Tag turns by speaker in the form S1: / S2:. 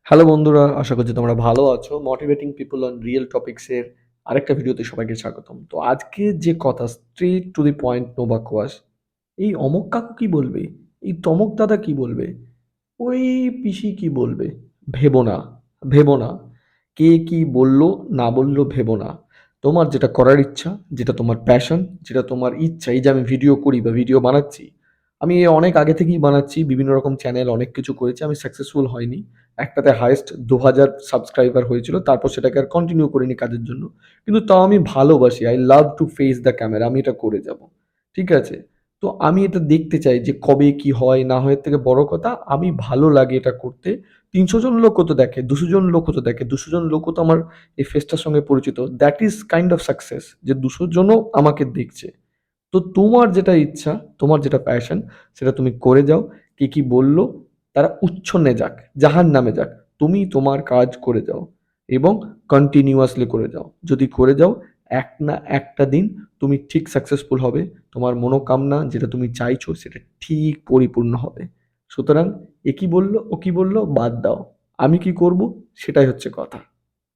S1: Hello বন্ধুরা, আশা করছি তোমরা ভালো আছো। Motivating people on real topics এর আরেকটা ভিডিওতে সবাইকে স্বাগতম। তো আজকে যে কথা straight to the point, no বাকওয়াশ। এই অমুক কাকু কি বলবে? এই তমুক দাদা কি বলবে? ওই পিসি কি বলবে? ভেবো না, ভেবো না। কে কি বললো না বললো ভেবো না। তোমার যেটা করার ইচ্ছা, যেটা তোমার প্যাশন, যেটা তোমার ইচ্ছা, এই যে আমি ভিডিও করি বা ভিডিও বানাচ্ছি, আমি এ অনেক আগে থেকেই বানাচ্ছি, বিভিন্ন রকম চ্যানেল অনেক কিছু করেছি, আমি সাকসেসফুল হয়নি। একটাতে হাইয়েস্ট 2000 সাবস্ক্রাইবার হয়েছিল, তারপর সেটাকে আর কন্টিনিউ করিনি কাজের জন্য। কিন্তু তাও আমি ভালোবাসি, I love to face the camera, আমি এটা করে যাব। ঠিক আছে? তো আমি এটা দেখতে চাই যে কবে কি হয় না হয়, এর থেকে বড় কথা আমি ভালো লাগে এটা করতে। ৩০০ জন লোকও তো দেখে, ২০০ জন লোকও তো দেখে, ২০০ জন লোকও তো আমার এই ফেসটার সঙ্গে পরিচিত। That is kind of success, যে ২০০ জনও আমাকে দেখছে। তো তোমার যেটা ইচ্ছা, তোমার যেটা প্যাশন, সেটা তুমি করে যাও। কে কি বলল তারা উচ্ছন্নে যাক, জাহান্নামে যাক। তুমি তোমার কাজ করে যাও এবং কন্টিনিউয়াসলি করে যাও। যদি করে যাও, এক না একটা দিন তুমি ঠিক সাকসেসফুল হবে। তোমার মনোকামনা যেটা তুমি চাইছো সেটা ঠিক পরিপূর্ণ হবে। সুতরাং এ কি বলল ও কি বলল বাদ দাও। আমি কি করব সেটাই হচ্ছে কথা।